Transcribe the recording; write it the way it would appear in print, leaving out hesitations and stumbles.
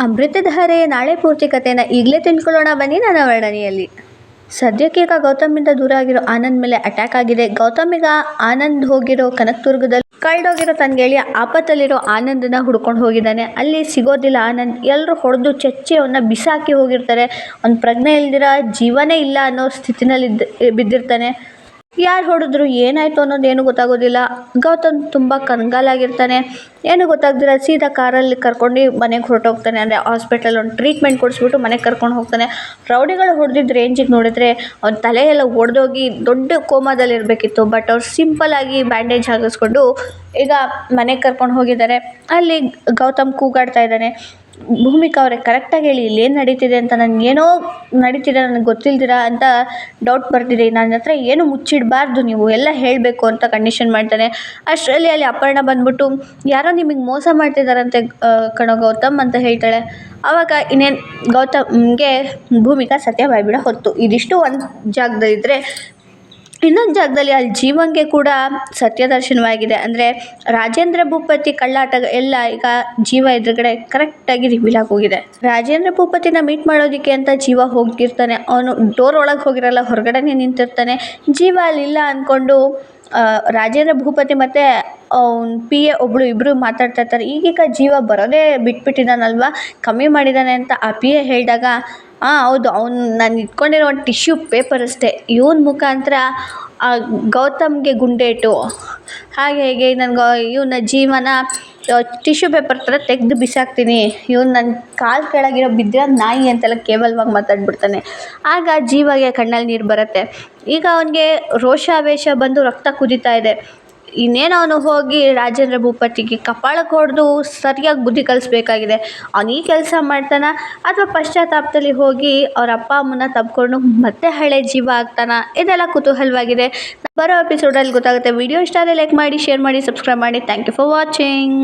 ಅಮೃತಧಾರೆ ನಾಳೆ ಪೂರ್ತಿ ಕಥೆನ ಈಗಲೇ ತಿಳ್ಕೊಳ್ಳೋಣ ಬನ್ನಿ ನನ್ನ ವರ್ಣನೆಯಲ್ಲಿ. ಸದ್ಯಕ್ಕೆ ಈಗ ಗೌತಮಿಂದ ದೂರ ಆಗಿರೋ ಆನಂದ್ ಮೇಲೆ ಅಟ್ಯಾಕ್ ಆಗಿದೆ. ಗೌತಮಿಗ ಆನಂದ್ ಹೋಗಿರೋ ಕನಕದುರ್ಗದಲ್ಲಿ ಕಳ್ದೋಗಿರೋ ತನ್ನ ಗೆಳೆಯ ಆಪತ್ತಲ್ಲಿರೋ ಆನಂದನ ಹುಡ್ಕೊಂಡು ಹೋಗಿದ್ದಾನೆ. ಅಲ್ಲಿ ಸಿಗೋದಿಲ್ಲ ಆನಂದ್. ಎಲ್ಲರೂ ಹೊಡೆದು ಚಚ್ಚಿ ಅವನ್ನ ಬಿಸಾಕಿ ಹೋಗಿರ್ತಾರೆ. ಅವ್ನ ಪ್ರಜ್ಞೆ ಇಲ್ದಿರ ಜೀವನೇ ಇಲ್ಲ ಅನ್ನೋ ಸ್ಥಿತಿನಲ್ಲಿ ಬಿದ್ದಿರ್ತಾನೆ. ಯಾರು ಹೊಡೆದ್ರು ಏನಾಯಿತು ಅನ್ನೋದೇನು ಗೊತ್ತಾಗೋದಿಲ್ಲ. ಗೌತಮ್ ತುಂಬ ಕಂಗಾಲಾಗಿರ್ತಾನೆ. ಏನು ಗೊತ್ತಾಗ್ದಿರ ಸೀದಾ ಕಾರಲ್ಲಿ ಕರ್ಕೊಂಡು ಮನೆಗೆ ಹೊರಟೋಗ್ತಾನೆ. ಅಂದರೆ ಹಾಸ್ಪಿಟಲ್ ಒಂದು ಟ್ರೀಟ್ಮೆಂಟ್ ಕೊಡಿಸ್ಬಿಟ್ಟು ಮನೆಗೆ ಕರ್ಕೊಂಡು ಹೋಗ್ತಾನೆ. ರೌಡಿಗಳು ಹೊಡೆದಿದ್ದ ರೇಂಜಿಗೆ ನೋಡಿದ್ರೆ ಅವ್ನ ತಲೆ ಎಲ್ಲ ಒಡೆದೋಗಿ ದೊಡ್ಡ ಕೋಮಾದಲ್ಲಿರಬೇಕಿತ್ತು. ಬಟ್ ಅವ್ರು ಸಿಂಪಲ್ಲಾಗಿ ಬ್ಯಾಂಡೇಜ್ ಹಾಕಿಸ್ಕೊಂಡು ಈಗ ಮನೆಗೆ ಕರ್ಕೊಂಡು ಹೋಗಿದ್ದಾರೆ. ಅಲ್ಲಿ ಗೌತಮ್ ಕೂಗಾಡ್ತಾ ಇದ್ದಾನೆ. ಭೂಮಿಕಾ ಅವರೇ ಕರೆಕ್ಟಾಗಿ ಹೇಳಿ ಇಲ್ಲೇನು ನಡೀತಿದೆ ಅಂತ, ನನಗೇನೋ ನಡೀತಿದೆ ನನಗೆ ಗೊತ್ತಿಲ್ದಿರ ಅಂತ ಡೌಟ್ ಬರ್ತಿದೆ. ನನ್ನ ಹತ್ರ ಏನು ಮುಚ್ಚಿಡಬಾರ್ದು, ನೀವು ಎಲ್ಲ ಹೇಳಬೇಕು ಅಂತ ಕಂಡೀಷನ್ ಮಾಡ್ತಾನೆ. ಅಷ್ಟರಲ್ಲಿ ಅಲ್ಲಿ ಅಪರ್ಣ ಬಂದ್ಬಿಟ್ಟು ಯಾರೋ ನಿಮಗೆ ಮೋಸ ಮಾಡ್ತಿದ್ದಾರಂತೆ ಕಣೋ ಗೌತಮ್ ಅಂತ ಹೇಳ್ತಾಳೆ. ಆವಾಗ ಇನ್ನೇನು ಗೌತಮ್ಗೆ ಭೂಮಿಕಾ ಸತ್ಯ ಬಾಯ್ಬಿಡ ಹೊತ್ತು. ಇದಿಷ್ಟು ಒಂದು ಜಾಗದಲ್ಲಿದ್ದರೆ ಇನ್ನೊಂದು ಜಾಗದಲ್ಲಿ ಅಲ್ಲಿ ಜೀವಂಗೆ ಕೂಡ ಸತ್ಯದರ್ಶನವಾಗಿದೆ. ಅಂದರೆ ರಾಜೇಂದ್ರ ಭೂಪತಿ ಕಳ್ಳಾಟ ಎಲ್ಲ ಈಗ ಜೀವ ಎದುರುಗಡೆ ಕರೆಕ್ಟಾಗಿ ರಿವೀಲ್ ಆಗೋಗಿದೆ. ರಾಜೇಂದ್ರ ಭೂಪತಿನ ಮೀಟ್ ಮಾಡೋದಕ್ಕೆ ಅಂತ ಜೀವ ಹೋಗಿರ್ತಾನೆ. ಅವನು ಡೋರ್ ಒಳಗೆ ಹೋಗಿರಲ್ಲ, ಹೊರಗಡೆನೇ ನಿಂತಿರ್ತಾನೆ. ಜೀವ ಅಲ್ಲಿಲ್ಲ ಅಂದ್ಕೊಂಡು ರಾಜೇಂದ್ರ ಭೂಪತಿ ಮತ್ತು ಅವ್ನ ಪಿ ಎ ಒಬ್ಬಳು ಇಬ್ಬರು ಮಾತಾಡ್ತಾ ಇರ್ತಾರೆ. ಈಗೀಗ ಜೀವ ಬರೋದೇ ಬಿಟ್ಬಿಟ್ಟಿದ್ದಾನಲ್ವ, ಕಮ್ಮಿ ಮಾಡಿದ್ದಾನೆ ಅಂತ ಆ ಪಿ ಎ ಹೇಳಿದಾಗ ಹೌದು, ಅವ್ನು ನಾನು ಇಟ್ಕೊಂಡಿರೋ ಒಂದು ಟಿಶ್ಯೂ ಪೇಪರ್ ಅಷ್ಟೇ, ಇವನ ಮುಖಾಂತರ ಗೌತಮ್ಗೆ ಗುಂಡೇಟು ಹಾಗೆ ಹೇಗೆ ನನಗೆ ಇವನ ಜೀವನ ಟಿಶ್ಯೂ ಪೇಪರ್ ಥರ ತೆಗೆದು ಬಿಸಾಕ್ತೀನಿ, ಇವನು ನನ್ನ ಕಾಲು ಕೆಳಗಿರೋ ಬಿದ್ದಿರೋ ನಾಯಿ ಅಂತೆಲ್ಲ ಕೇವಲವಾಗಿ ಮಾತಾಡ್ಬಿಡ್ತಾನೆ. ಆಗ ಜೀವಗೆ ಕಣ್ಣಲ್ಲಿ ನೀರು ಬರುತ್ತೆ. ಈಗ ಅವನಿಗೆ ರೋಷಾವೇಶ ಬಂದು ರಕ್ತ ಕುದೀತಾ ಇದೆ. ಇನ್ನೇನು ಅವನು ಹೋಗಿ ರಾಜೇಂದ್ರ ಭೂಪತಿಗೆ ಕಪಾಳಕ್ಕೆ ಹೊಡೆದು ಸರಿಯಾಗಿ ಬುದ್ಧಿ ಕಲಿಸ್ಬೇಕಾಗಿದೆ. ಅವನು ಈ ಕೆಲಸ ಮಾಡ್ತಾನ ಅಥವಾ ಪಶ್ಚಾತ್ತಾಪದಲ್ಲಿ ಹೋಗಿ ಅವ್ರ ಅಪ್ಪ ಅಮ್ಮನ ತಬ್ಕೊಂಡು ಮತ್ತೆ ಹಳೆ ಜೀವ ಆಗ್ತಾನ, ಇದೆಲ್ಲ ಕುತೂಹಲವಾಗಿದೆ. ಬರೋ ಎಪಿಸೋಡಲ್ಲಿ ಗೊತ್ತಾಗುತ್ತೆ. ವಿಡಿಯೋ ಇಷ್ಟ ಆದರೆ ಲೈಕ್ ಮಾಡಿ, ಶೇರ್ ಮಾಡಿ, ಸಬ್ಸ್ಕ್ರೈಬ್ ಮಾಡಿ. Thank you for watching.